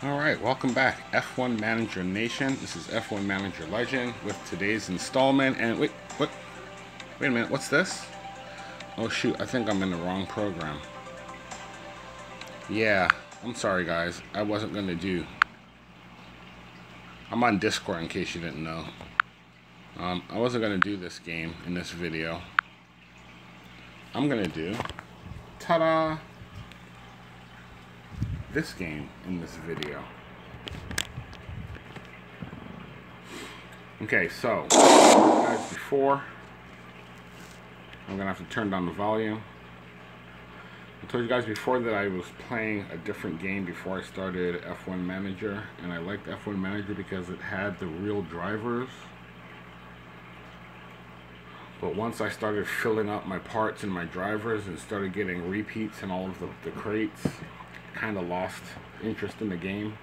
Alright, welcome back, F1 Manager Nation. This is F1 Manager Legend with today's installment. And wait a minute, what's this? Oh shoot, I think I'm in the wrong program. Yeah, I'm sorry guys, I wasn't gonna do. I'm on Discord in case you didn't know. I wasn't gonna do this game in this video. I'm gonna do, ta-da, this game in this video. Okay, so as before, I'm gonna have to turn down the volume. I told you guys before that I was playing a different game before I started F1 Manager, and I liked F1 Manager because it had the real drivers. But once I started filling up my parts and my drivers and started getting repeats and all of the crates, kind of lost interest in the game,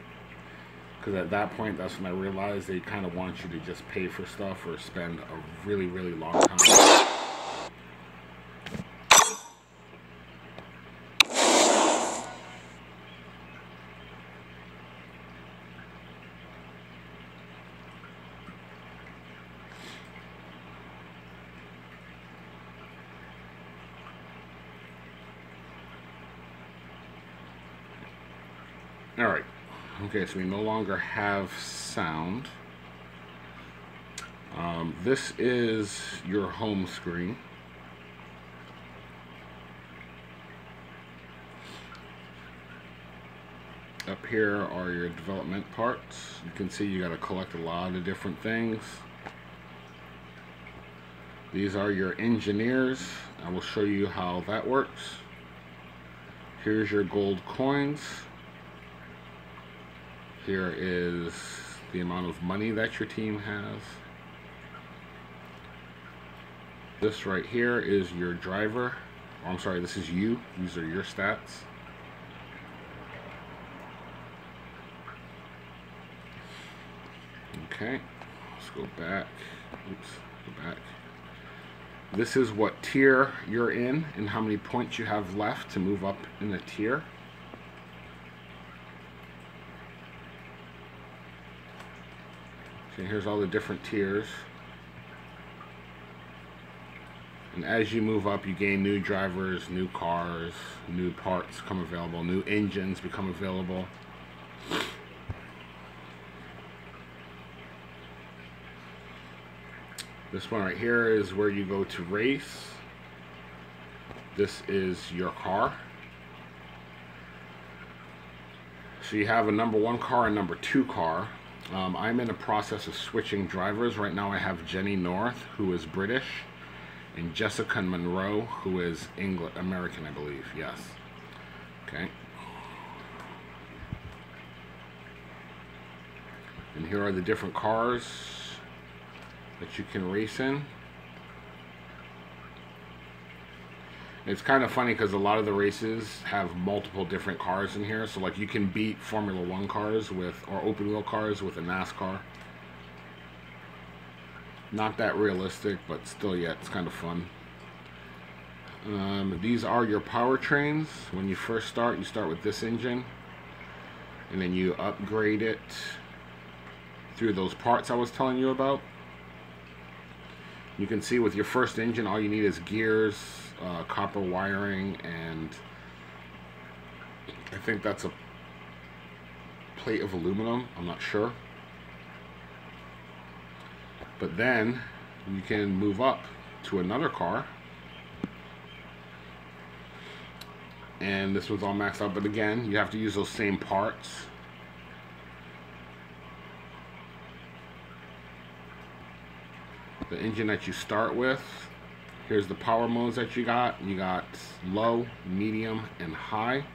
because at that point that's when I realized they kind of want you to just pay for stuff or spend a really long time. Alright, okay, so we no longer have sound. This is your home screen. Up here are your development parts. You can see you got to collect a lot of different things. These are your engineers. I will show you how that works. Here's your gold coins. Here is the amount of money that your team has. This right here is your driver. Oh, I'm sorry, this is you. These are your stats. Okay, let's go back. Oops, go back. This is what tier you're in and how many points you have left to move up in the tier. Here's all the different tiers, and as you move up you gain new drivers, new cars, new parts come available, new engines become available. This one right here is where you go to race. This is your car. So you have a #1 car and #2 car. I'm in the process of switching drivers. Right now I have Jenny North, who is British, and Jessica Monroe, who is American, I believe. Yes. Okay. And here are the different cars that you can race in. It's kind of funny because a lot of the races have multiple different cars in here. So like you can beat Formula 1 cars with, or open wheel cars with a NASCAR. Not that realistic, but still, yeah, it's kind of fun. These are your powertrains. When you first start, you start with this engine, and then you upgrade it through those parts I was telling you about. You can see with your first engine, all you need is gears, copper wiring, and I think that's a plate of aluminum. I'm not sure. But then you can move up to another car, and this one's all maxed out, but again, you have to use those same parts. The engine that you start with, here's the power modes that you got. You got low, medium, and high,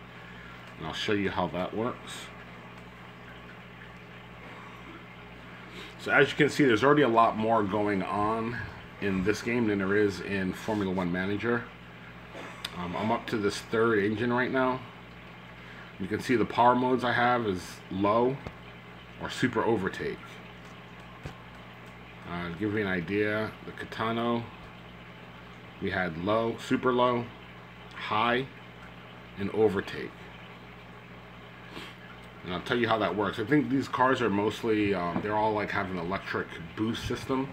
and I'll show you how that works. So as you can see, there's already a lot more going on in this game than there is in Formula 1 Manager. I'm up to this third engine right now. You can see the power modes I have is low or super overtake. To give you an idea, the Catano, we had low, super low, high, and overtake. And I'll tell you how that works. I think these cars are mostly, they're all like have an electric boost system.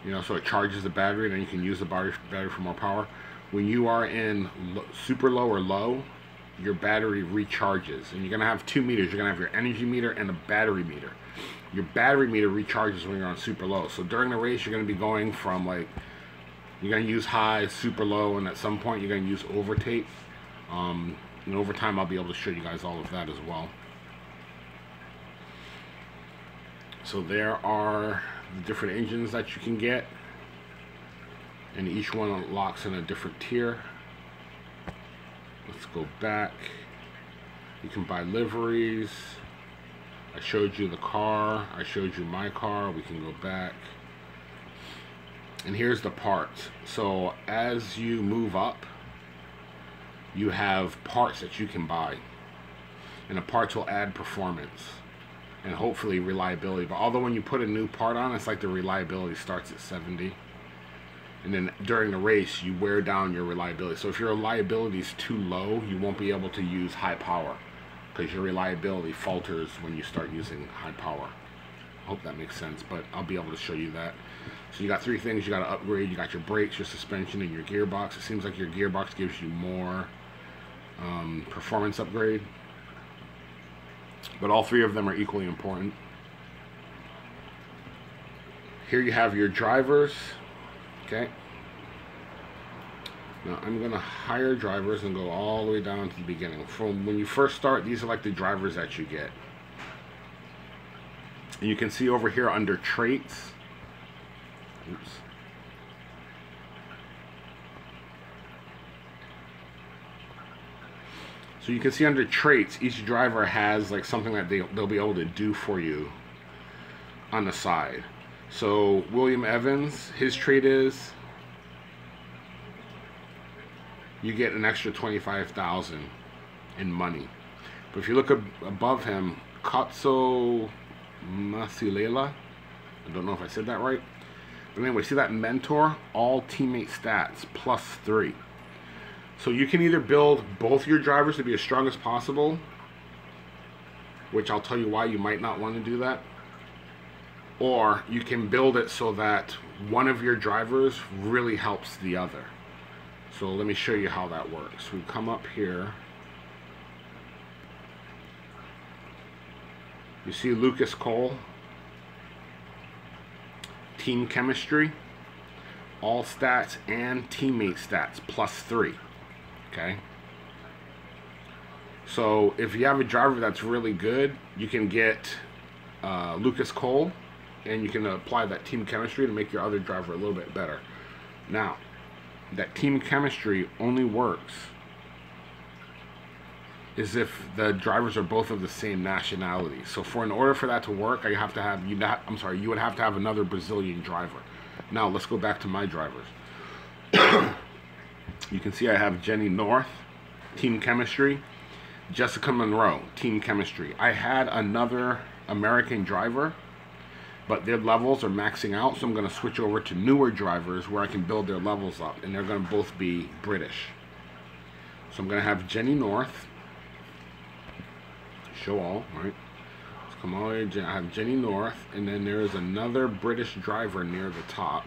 You know, so it charges the battery and then you can use the battery for more power. When you are in super low or low, your battery recharges. And you're going to have two meters. You're going to have your energy meter and a battery meter. Your battery meter recharges when you're on super low. So during the race, you're going to be going from like, you're going to use high, super low, and at some point you're going to use overtake. And over time I'll be able to show you guys all of that as well. So there are the different engines that you can get, and each one unlocks in a different tier. Let's go back. You can buy liveries. I showed you the car. I showed you my car. We can go back. And here's the parts. So as you move up, you have parts that you can buy, and the parts will add performance and hopefully reliability. But although when you put a new part on, it's like the reliability starts at 70, and then during the race you wear down your reliability. So if your reliability is too low, you won't be able to use high power because your reliability falters when you start using high power. I hope that makes sense, but I'll be able to show you that. So you got three things you got to upgrade. You got your brakes, your suspension, and your gearbox. It seems like your gearbox gives you more performance upgrade, but all three of them are equally important. Here you have your drivers. Okay, now I'm going to hire drivers and go all the way down to the beginning. From when you first start, these are like the drivers that you get. And you can see over here under traits, oops, so you can see under traits, each driver has like something that they'll be able to do for you on the side. So William Evans, his trait is you get an extra 25,000 in money. But if you look above him, Katso Masilela, I don't know if I said that right, but anyway, see that mentor, all teammate stats +3. So you can either build both your drivers to be as strong as possible, which I'll tell you why you might not want to do that, or you can build it so that one of your drivers really helps the other. So let me show you how that works. We come up here. You see Lucas Cole, team chemistry, all stats and teammate stats +3. Okay, so if you have a driver that's really good, you can get Lucas Cole, and you can apply that team chemistry to make your other driver a little bit better. Now, that team chemistry only works is if the drivers are both of the same nationality. So in order for that to work, you would have to have another Brazilian driver. Now let's go back to my drivers. You can see I have Jenny North, team chemistry, Jessica Monroe, team chemistry. I had another American driver, but their levels are maxing out, so I'm going to switch over to newer drivers where I can build their levels up, and they're going to both be British. So I'm going to have Jenny North, show all right? Let's come all the way. I have Jenny North, and then there is another British driver near the top.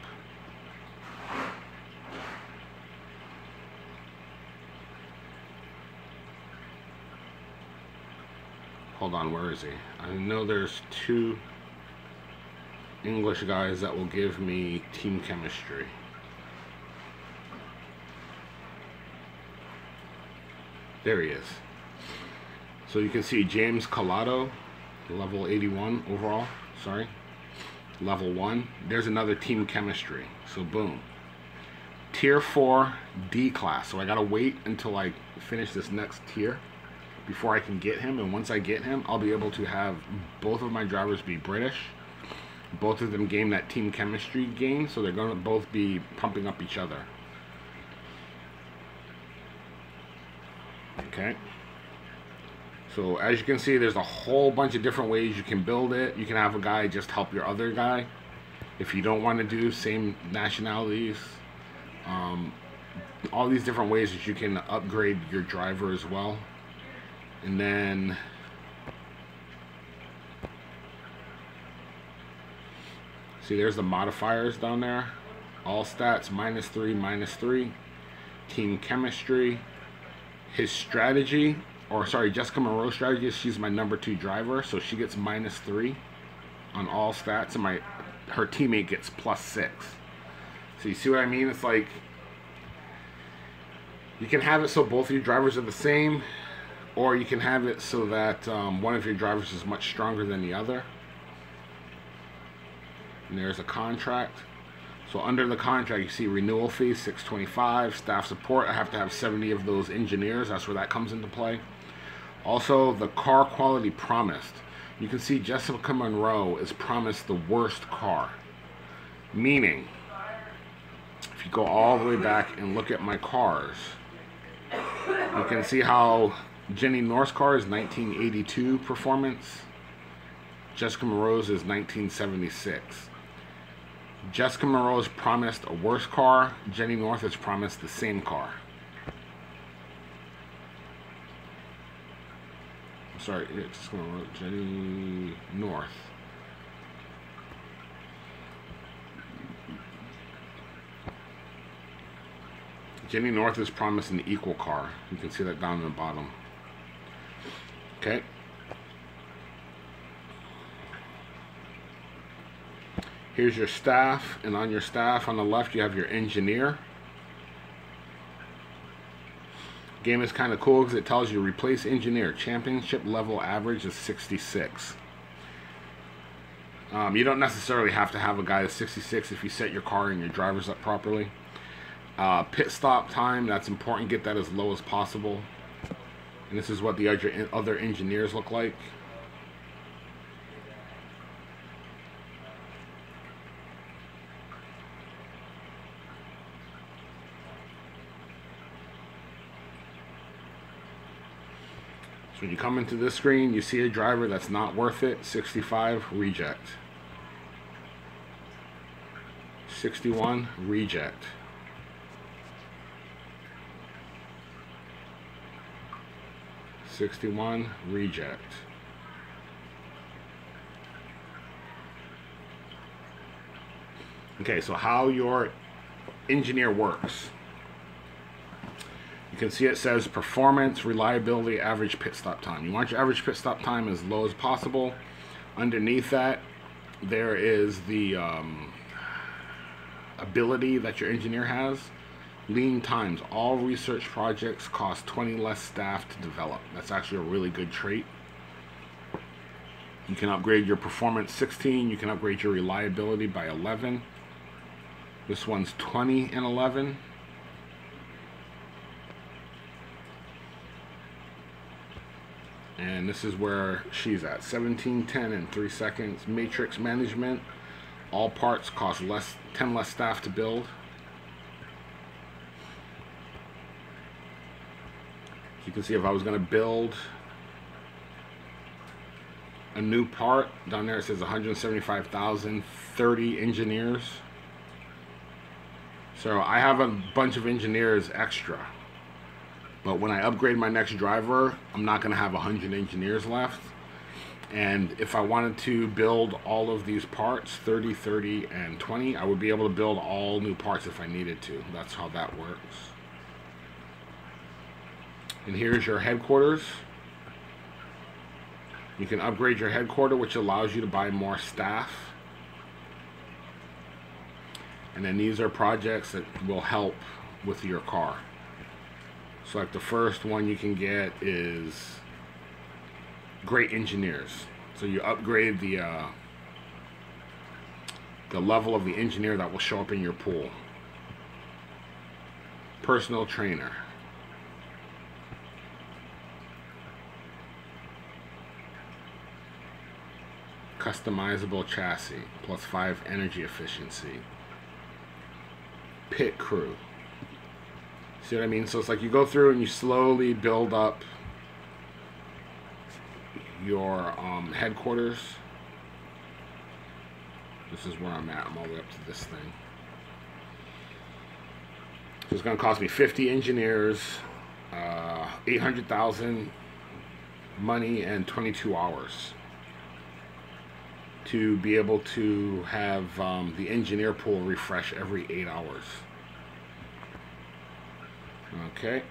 Hold on, where is he? I know there's two English guys that will give me team chemistry. There he is. So you can see James Collado, level 81 overall, sorry. Level 1. There's another team chemistry. So boom. Tier 4 D class. So I gotta wait until I finish this next tier before I can get him, and once I get him, I'll be able to have both of my drivers be British. Both of them gain that team chemistry gain, so they're going to both be pumping up each other. Okay. So as you can see, there's a whole bunch of different ways you can build it. You can have a guy just help your other guy if you don't want to do same nationalities. All these different ways that you can upgrade your driver as well. And then See, there's the modifiers down there. All stats, -3, -3. Team chemistry. His strategy, or sorry, Jessica Monroe's strategy is she's my number 2 driver, so she gets -3 on all stats, and her teammate gets +6. So you see what I mean? It's like you can have it so both of your drivers are the same, or you can have it so that one of your drivers is much stronger than the other. And there's a contract. So under the contract, you see renewal fee, $625. Staff support, I have to have 70 of those engineers. That's where that comes into play. Also, the car quality promised. You can see Jessica Monroe is promised the worst car. Meaning, if you go all the way back and look at my cars, you can see how Jenny North's car is 1982 performance. Jessica Monroe's is 1976. Jessica Monroe is promised a worse car. Jenny North is promised the same car. Sorry, it's Jenny North. Jenny North is promised an equal car. You can see that down in the bottom. Okay. Here's your staff, and on your staff on the left you have your engineer. Game is kind of cool because it tells you replace engineer. Championship level average is 66. You don't necessarily have to have a guy that's 66 if you set your car and your drivers up properly. Pit stop time, that's important. Get that as low as possible. And this is what the other engineers look like. So when you come into this screen, you see a driver that's not worth it, 65, reject. 61, reject. '61, reject. Okay, so how your engineer works. You can see it says performance, reliability, average pit stop time. You want your average pit stop time as low as possible. Underneath that, there is the ability that your engineer has. Lean times. All research projects cost 20 less staff to develop. That's actually a really good trait. You can upgrade your performance 16. You can upgrade your reliability by 11. This one's 20 and 11. And this is where she's at, 1710 in 3 seconds. Matrix management, all parts cost 10 less staff to build. You can see if I was going to build a new part, down there it says 175,000, 30 engineers. So I have a bunch of engineers extra. But when I upgrade my next driver, I'm not going to have 100 engineers left. And if I wanted to build all of these parts, 30, 30, and 20, I would be able to build all new parts if I needed to. That's how that works. And here's your headquarters. You can upgrade your headquarters, which allows you to buy more staff. And then these are projects that will help with your car. So like the first one you can get is great engineers. So you upgrade the level of the engineer that will show up in your pool. Personal trainer. Customizable chassis, +5 energy efficiency. Pit crew. See what I mean? So it's like you go through and you slowly build up your headquarters. This is where I'm at. I'm all the way up to this thing. So it's going to cost me 50 engineers, 800,000 money, and 22 hours. to be able to have the engineer pool refresh every 8 hours. Okay.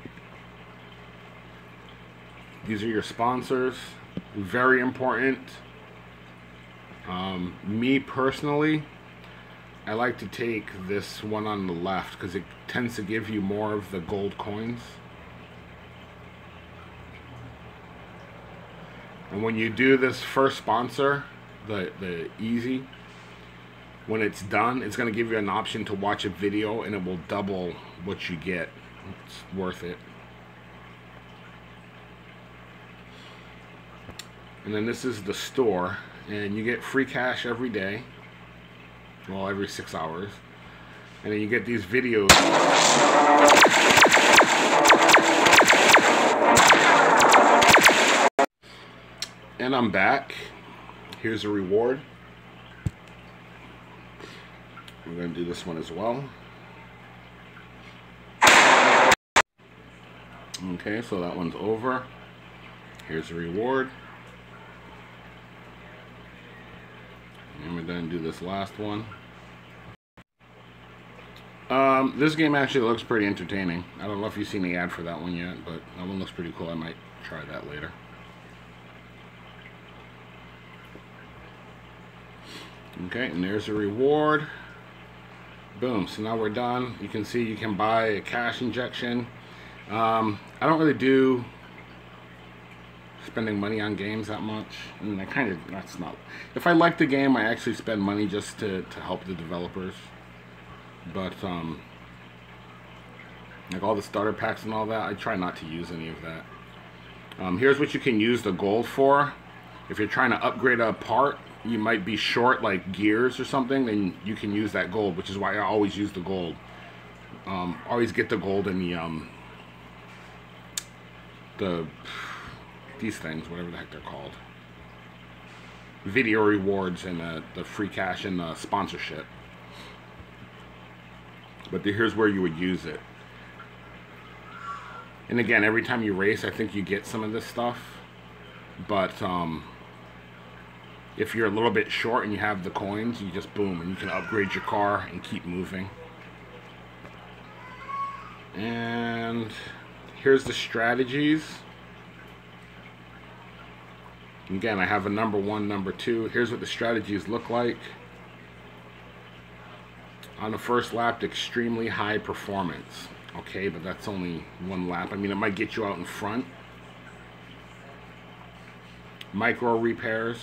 These are your sponsors. Very important. Me personally, I like to take this one on the left because it tends to give you more of the gold coins. And when you do this first sponsor, the easy, when it's done, it's going to give you an option to watch a video and it will double what you get. It's worth it. And then this is the store, and you get free cash every day. Well, every 6 hours. And then you get these videos. And I'm back. Here's a reward. We're going to do this one as well. Okay, so that one's over. Here's a reward. And we're going to do this last one. This game actually looks pretty entertaining. I don't know if you've seen the ad for that one yet, but that one looks pretty cool. I might try that later. Okay, and there's a reward. Boom, so now we're done. You can see you can buy a cash injection. I don't really do spending money on games that much. I mean, that's not. If I like the game, I actually spend money just to help the developers. But like all the starter packs and all that, I try not to use any of that. Here's what you can use the gold for. If you're trying to upgrade a part, you might be short like gears or something, then you can use that gold, which is why I always use the gold. Always get the gold in these things, whatever the heck they're called. Video rewards and the free cash and the sponsorship. But here's where you would use it. And again, every time you race, I think you get some of this stuff. But if you're a little bit short and you have the coins, you just boom, and you can upgrade your car and keep moving. And here's the strategies. Again, I have a number 1, number 2. Here's what the strategies look like. On the first lap, extremely high performance. Okay, but that's only 1 lap. I mean, it might get you out in front. Micro repairs.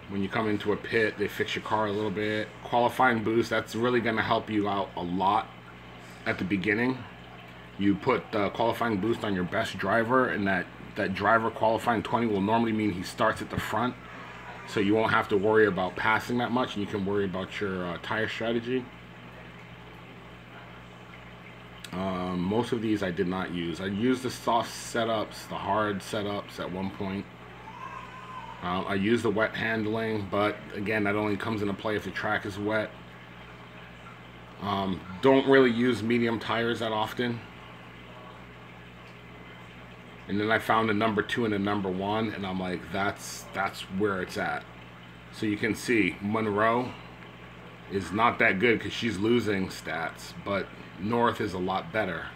When you come into a pit, they fix your car a little bit. Qualifying boost, that's really going to help you out a lot at the beginning. You put the qualifying boost on your best driver, and that driver qualifying 20 will normally mean he starts at the front. So you won't have to worry about passing that much, and you can worry about your tire strategy. Most of these I did not use. I used the soft setups, the hard setups at one point. I use the wet handling, but again, that only comes into play if the track is wet. Don't really use medium tires that often. And then I found a number 2 and a number 1, and I'm like, that's where it's at. So you can see Monroe is not that good because she's losing stats, but North is a lot better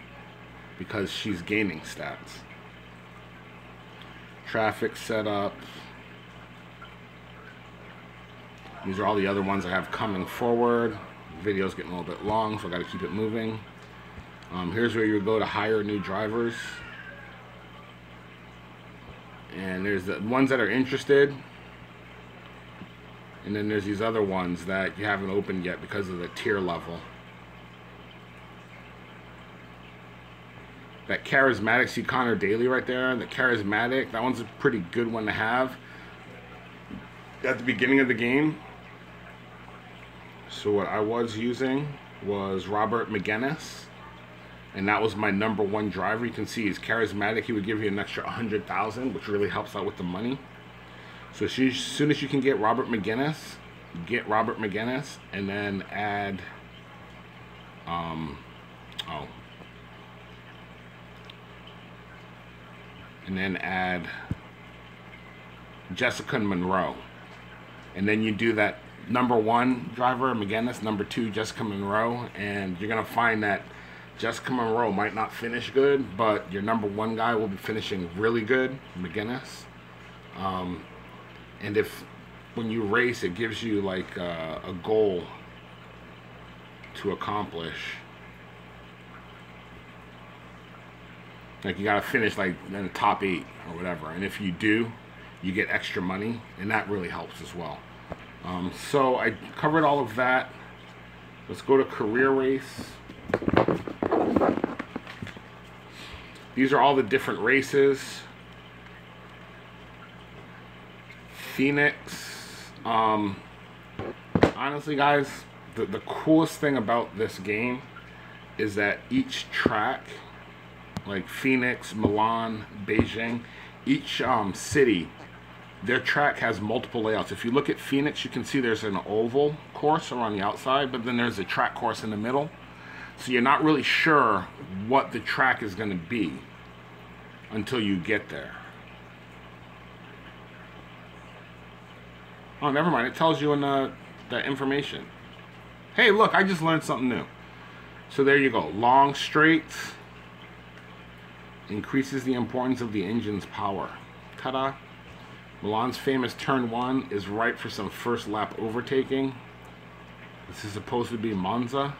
because she's gaining stats. Traffic setup. These are all the other ones I have coming forward. The video's getting a little bit long, so I got to keep it moving. Here's where you go to hire new drivers. And there's the ones that are interested. And then there's these other ones that you haven't opened yet because of the tier level. That charismatic, see Connor Daly right there. The charismatic, that one's a pretty good one to have at the beginning of the game. So what I was using was Robert McGinnis, and that was my number 1 driver. You can see he's charismatic. He would give you an extra 100,000, which really helps out with the money. So as soon as you can get Robert McGinnis, and then add and then add Jessica Monroe. and then you do that number 1 driver McGinnis, number 2 Jessica Monroe, and you're gonna find that Jessica Monroe might not finish good, but your number 1 guy will be finishing really good, McGinnis. And if when you race, it gives you like a goal to accomplish. Like you gotta finish like in the top 8 or whatever, and if you do, you get extra money, and that really helps as well. So I covered all of that. Let's go to career race. These are all the different races. Phoenix. Honestly, guys, the coolest thing about this game is that each track, like Phoenix, Milan, Beijing, each city, their track has multiple layouts. If you look at Phoenix, you can see there's an oval course around the outside, but then there's a track course in the middle. So you're not really sure what the track is going to be until you get there. Oh, never mind. It tells you in the information. Hey, look, I just learned something new. So there you go. Long straights increases the importance of the engine's power. Ta-da. Milan's famous turn 1 is ripe for some first lap overtaking. This is supposed to be Monza.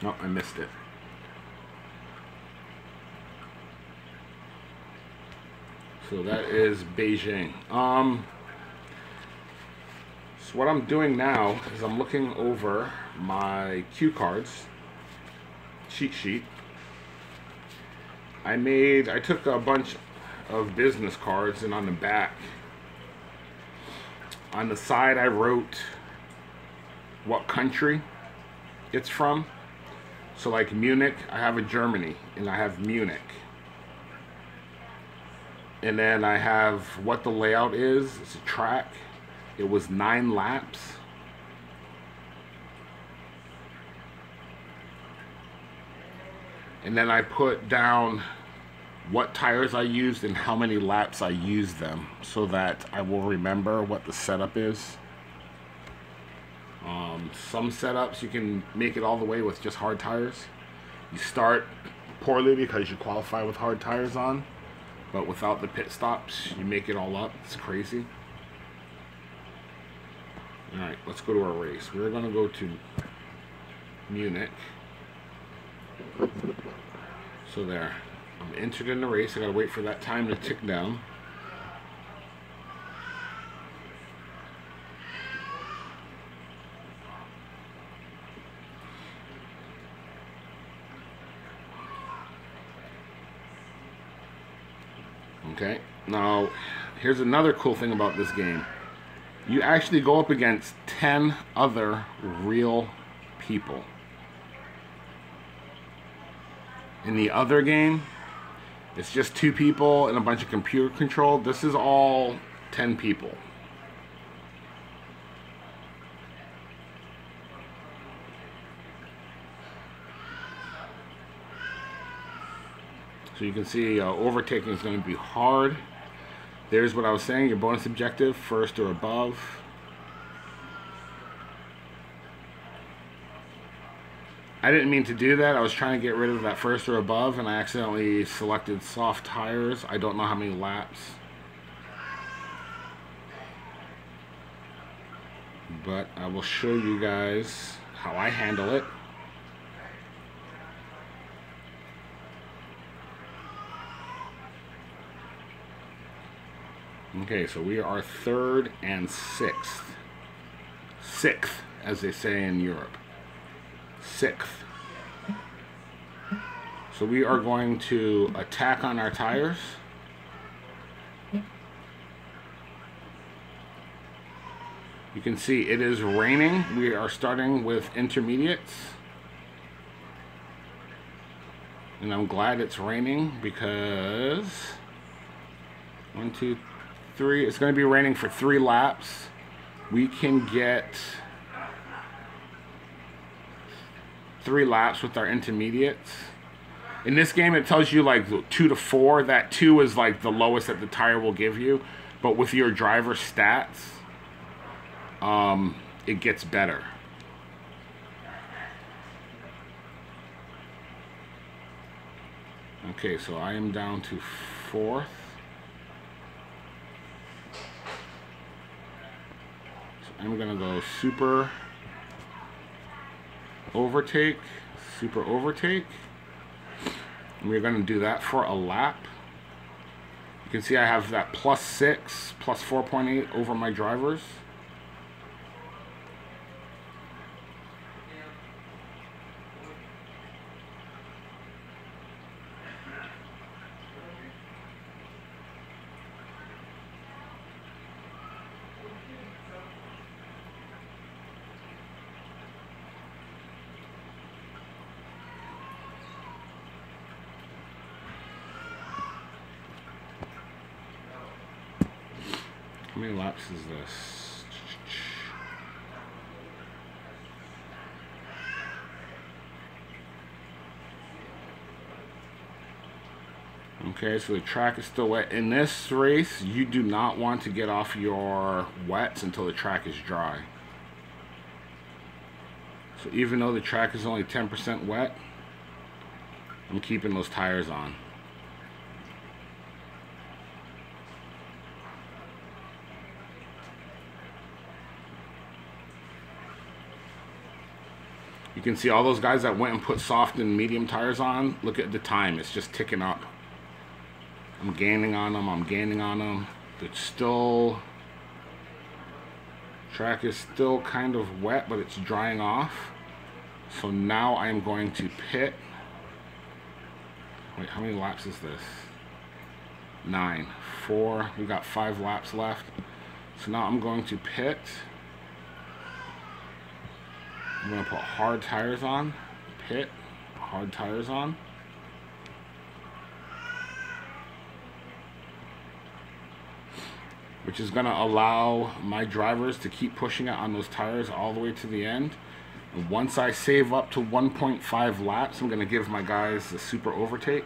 Oh, I missed it. So that is Beijing. So what I'm doing now is I'm looking over my cue cards, cheat sheet. I took a bunch of business cards, and on the back, on the side, I wrote what country it's from. So like Munich, I have a Germany, and I have Munich. And then I have what the layout is. It's a track. It was 9 laps. And then I put down what tires I used and how many laps I used them, so that I will remember what the setup is. Some setups you can make it all the way with just hard tires. You start poorly because you qualify with hard tires on, but without the pit stops, you make it all up. It's crazy. Alright, let's go to our race. We're going to go to Munich. So there. I'm entered in the race. I gotta wait for that time to tick down. Okay, now here's another cool thing about this game. You actually go up against 10 other real people. In the other game, it's just 2 people and a bunch of computer controlled. This is all 10 people. So you can see overtaking is going to be hard. There's what I was saying, your bonus objective, first or above. I didn't mean to do that. I was trying to get rid of that first or above, and I accidentally selected soft tires. I don't know how many laps. But I will show you guys how I handle it. Okay, so we are 3rd and 6th. 6th, as they say in Europe. 6th. So we are going to attack on our tires. You can see it is raining. We are starting with intermediates. And I'm glad it's raining because 1, 2, 3. It's going to be raining for 3 laps. We can get 3 laps with our intermediates. In this game, it tells you like 2 to 4. That 2 is like the lowest that the tire will give you. But with your driver stats, it gets better. Okay, so I am down to 4th. So I'm gonna go super overtake, super overtake. And we're gonna do that for a lap. You can see I have that +6, plus 4.8 over my drivers. How many laps is this? Okay, so the track is still wet. In this race, you do not want to get off your wets until the track is dry. So even though the track is only 10% wet, I'm keeping those tires on. You can see all those guys that went and put soft and medium tires on, look at the time, it's just ticking up. I'm gaining on them, I'm gaining on them. It's still, track is still kind of wet, but it's drying off. So now I am going to pit. Wait, how many laps is this? 9, 4, we got 5 laps left. So now I'm going to pit. I'm going to put hard tires on, pit, hard tires on. Which is going to allow my drivers to keep pushing it on those tires all the way to the end. And once I save up to 1.5 laps, I'm going to give my guys a super overtake.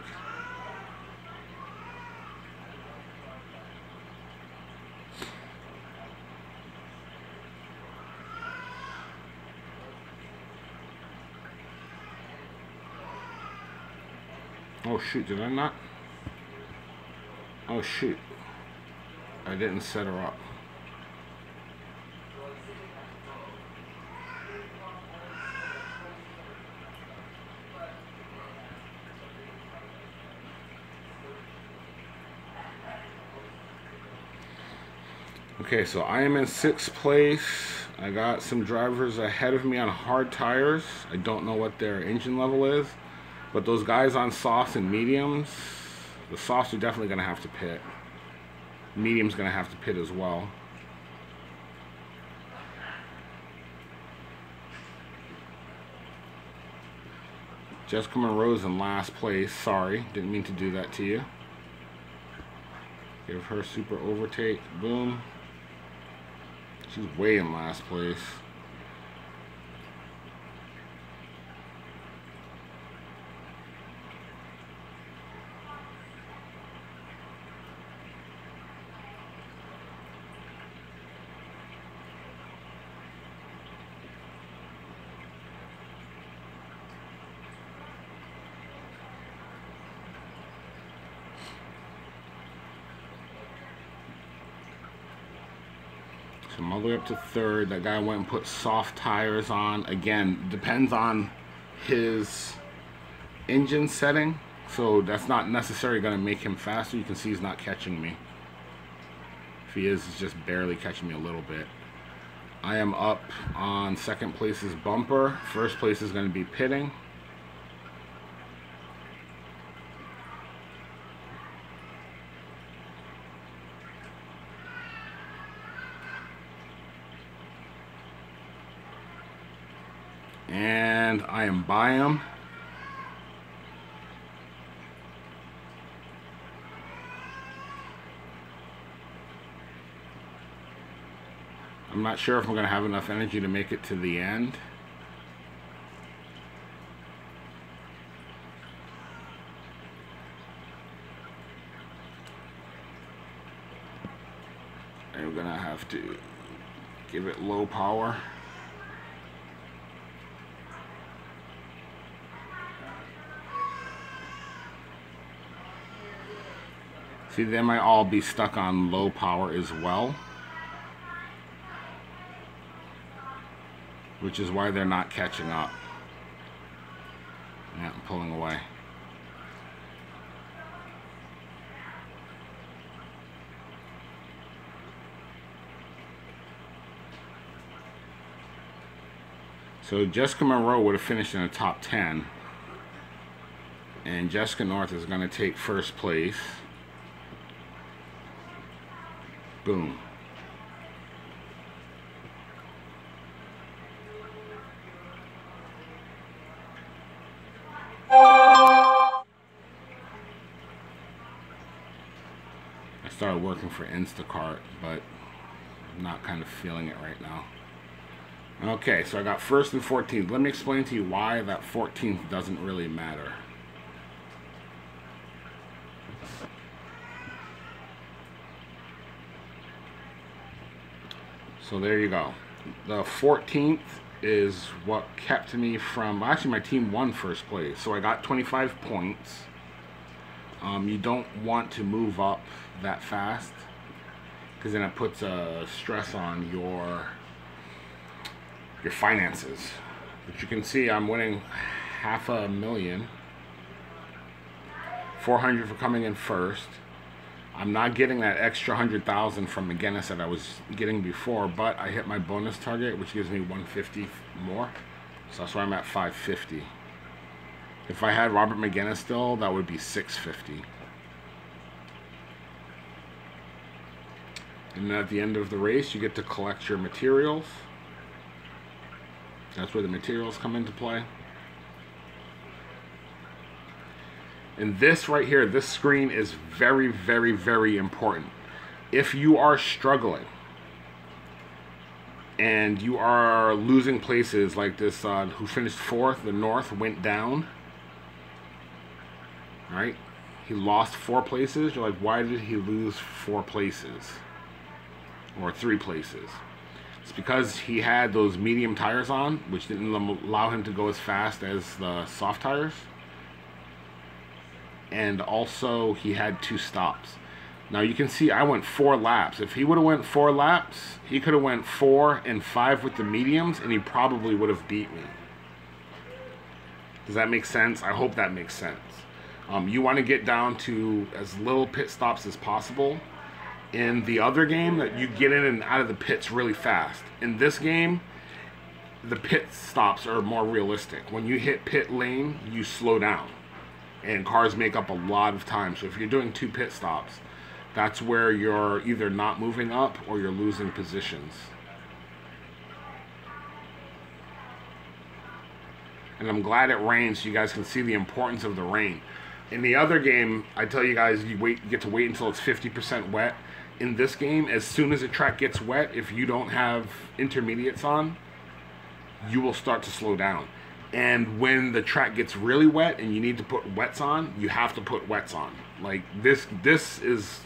Oh shoot, did I not? Oh shoot. I didn't set her up. Okay, so I am in 6th place. I got some drivers ahead of me on hard tires. I don't know what their engine level is. But those guys on softs and mediums, the softs are definitely going to have to pit. Medium's going to have to pit as well. Jessica Monroe's in last place. Sorry, didn't mean to do that to you. Give her super overtake. Boom. She's way in last place. So I'm all the way up to 3rd. That guy went and put soft tires on. Again, depends on his engine setting. So that's not necessarily going to make him faster. You can see he's not catching me. If he is, he's just barely catching me a little bit. I am up on 2nd place's bumper. 1st place is going to be pitting. And I am by him. I'm not sure if I'm going to have enough energy to make it to the end. And we're gonna have to give it low power. See, they might all be stuck on low power as well, which is why they're not catching up. Yeah, I'm pulling away. So Jessica Monroe would have finished in the top 10. And Jessica North is going to take first place. Boom. I started working for Instacart, but I'm not kind of feeling it right now. Okay, so I got first and 14th. Let me explain to you why that 14th doesn't really matter. So there you go. The 14th is what kept me from... Actually, my team won first place. So I got 25 points. You don't want to move up that fast, because then it puts a stress on your finances. But you can see I'm winning $500,000, 400 for coming in first. I'm not getting that extra 100,000 from McGinnis that I was getting before, but I hit my bonus target, which gives me 150 more. So that's why I'm at 550. If I had Robert McGinnis still, that would be 650. And then at the end of the race, you get to collect your materials. That's where the materials come into play. And this right here, this screen is very, very, very important. If you are struggling and you are losing places like this, who finished 4th, the North went down, right? He lost 4 places. You're like, why did he lose 4 places? Or 3 places? It's because he had those medium tires on, which didn't allow him to go as fast as the soft tires. And also, he had 2 stops. Now you can see I went 4 laps. If he would have went 4 laps, he could have went 4 and 5 with the mediums, and he probably would have beat me. Does that make sense? I hope that makes sense. You want to get down to as little pit stops as possible. In the other game, that you get in and out of the pits really fast. In this game, the pit stops are more realistic. When you hit pit lane, you slow down. And cars make up a lot of time. So if you're doing 2 pit stops, that's where you're either not moving up or you're losing positions. And I'm glad it rains so you guys can see the importance of the rain. In the other game, I tell you guys, you get to wait until it's 50% wet. In this game, as soon as the track gets wet, if you don't have intermediates on, you will start to slow down. And when the track gets really wet and you need to put wets on, you have to put wets on. Like this is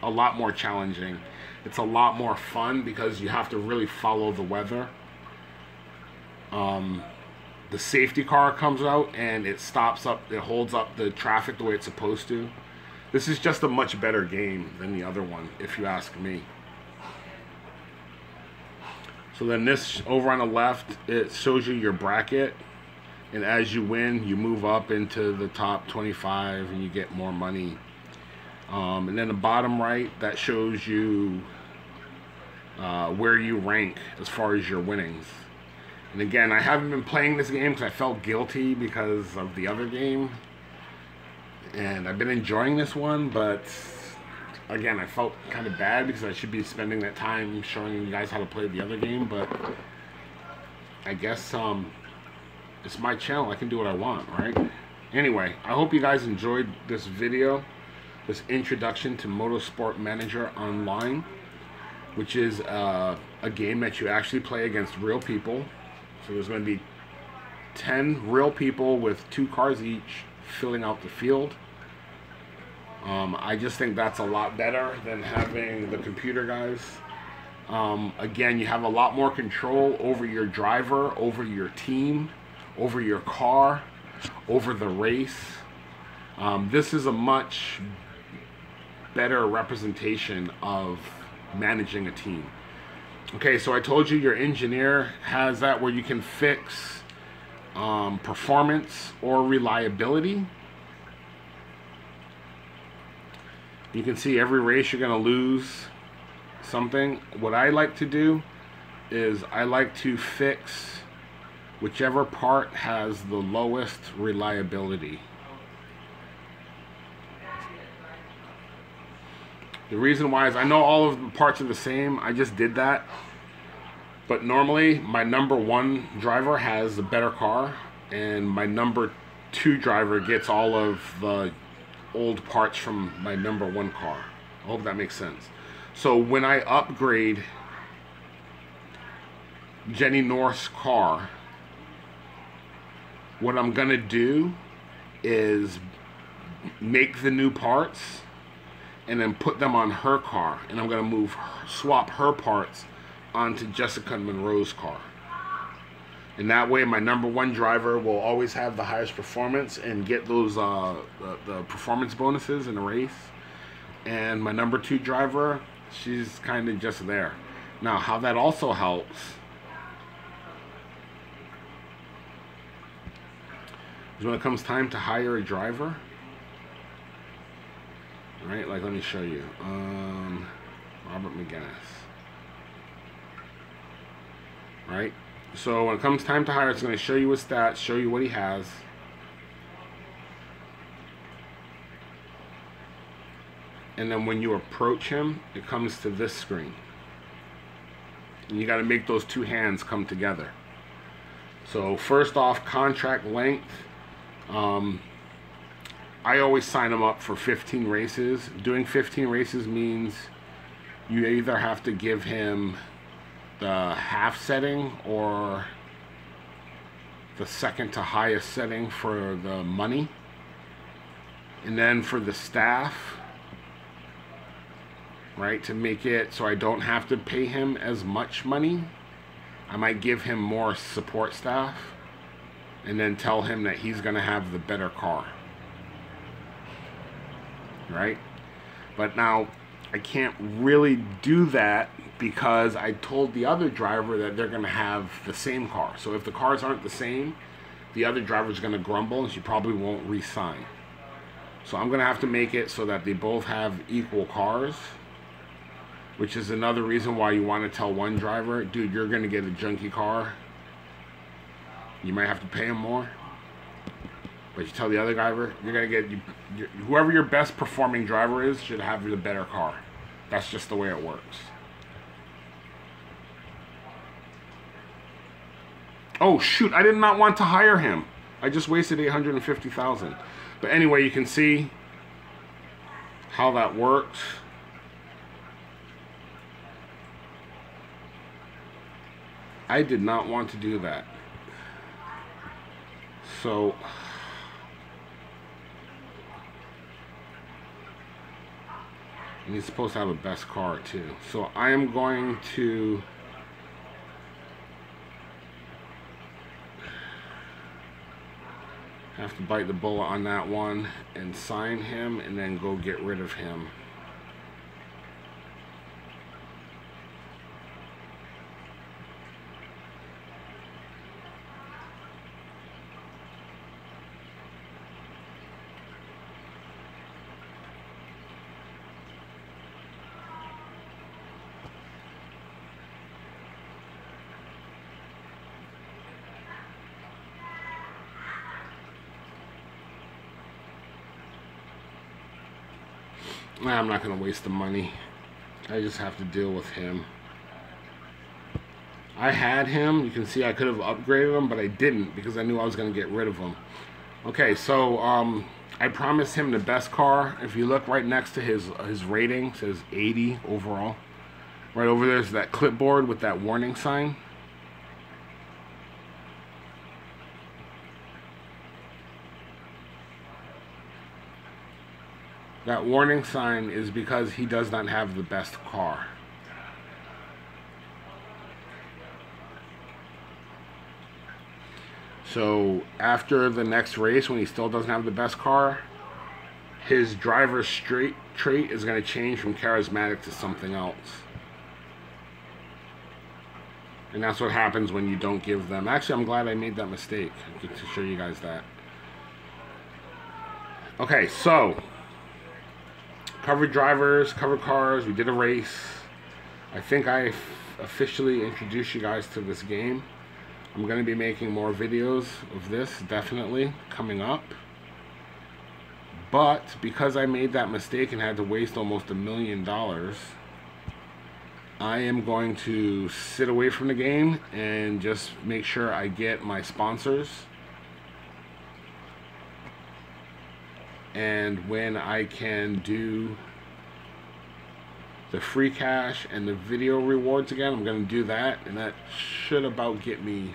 a lot more challenging. It's a lot more fun because you have to really follow the weather. The safety car comes out and it stops up, it holds up the traffic the way it's supposed to. This is just a much better game than the other one, if you ask me. So then this, over on the left, it shows you your bracket. And as you win, you move up into the top 25 and you get more money. And then the bottom right, that shows you where you rank as far as your winnings. And again, I haven't been playing this game because I felt guilty because of the other game. And I've been enjoying this one, but again, I felt kind of bad because I should be spending that time showing you guys how to play the other game. But I guess it's my channel. I can do what I want, right? Anyway, I hope you guys enjoyed this video, this introduction to Motorsport Manager Online, which is a game that you actually play against real people. So there's going to be 10 real people with 2 cars each filling out the field. I just think that's a lot better than having the computer guys Again, you have a lot more control over your driver, over your team, over your car, over the race. This is a much better representation of managing a team. Okay, so I told you your engineer has that where you can fix performance or reliability. You can see every race you're going to lose something. What I like to do is I like to fix whichever part has the lowest reliability. The reason why is I know all of the parts are the same. I just did that. But normally my number 1 driver has the better car, and my number 2 driver gets all of the old parts from my number 1 car. I hope that makes sense. So when I upgrade Jenny North's car, what I'm gonna do is make the new parts and then put them on her car, and I'm gonna swap her parts onto Jessica Monroe's car. And that way my number 1 driver will always have the highest performance and get those the performance bonuses in the race. And my number 2 driver, she's kind of just there. Now, how that also helps is when it comes time to hire a driver. Right, like let me show you. Robert McGinnis. Right? So when it comes time to hire, it's going to show you his stats, show you what he has. And then when you approach him, it comes to this screen. And you got to make those 2 hands come together. So first off, contract length. I always sign them up for 15 races. Doing 15 races means you either have to give him the half setting or the second to highest setting for the money. And then for the staff, right, to make it so I don't have to pay him as much money, I might give him more support staff and then tell him that he's going to have the better car. Right? But now I can't really do that because I told the other driver that they're going to have the same car. So if the cars aren't the same, the other driver's going to grumble and she probably won't re-sign. So I'm going to have to make it so that they both have equal cars, which is another reason why you want to tell one driver, dude, you're going to get a junky car. You might have to pay him more. But you tell the other driver, you're going to get, whoever your best performing driver is should have the better car. That's just the way it works. Oh shoot, I did not want to hire him. I just wasted $850,000. But anyway, you can see how that works. I did not want to do that. So and he's supposed to have a best car too. So I am going to have to bite the bullet on that one and sign him and then go get rid of him. I'm not going to waste the money. I just have to deal with him. I had him. You can see I could have upgraded him, but I didn't because I knew I was going to get rid of him. Okay, so I promised him the best car. If you look right next to his rating, it says 80 overall. Right over there is that clipboard with that warning sign. That warning sign is because he does not have the best car. So after the next race, when he still doesn't have the best car, his driver's trait is going to change from charismatic to something else. And that's what happens when you don't give them... Actually, I'm glad I made that mistake. I get to show you guys that. Okay, so... covered drivers, covered cars, we did a race. I think I officially introduced you guys to this game. I'm going to be making more videos of this, definitely, coming up. But, because I made that mistake and had to waste almost $1 million... I am going to sit away from the game and just make sure I get my sponsors. And when I can do the free cash and the video rewards again, I'm going to do that. And that should about get me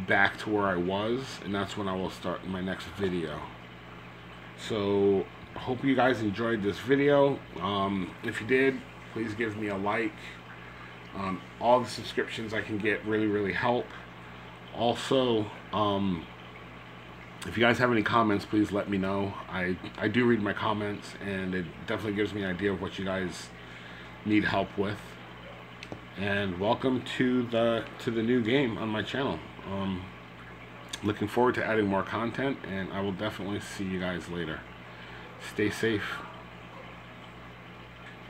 back to where I was. And that's when I will start my next video. So, I hope you guys enjoyed this video. If you did, please give me a like. All the subscriptions I can get really help. Also, if you guys have any comments, please let me know. I do read my comments, and it definitely gives me an idea of what you guys need help with. And welcome to the new game on my channel. Looking forward to adding more content, and I will definitely see you guys later. Stay safe.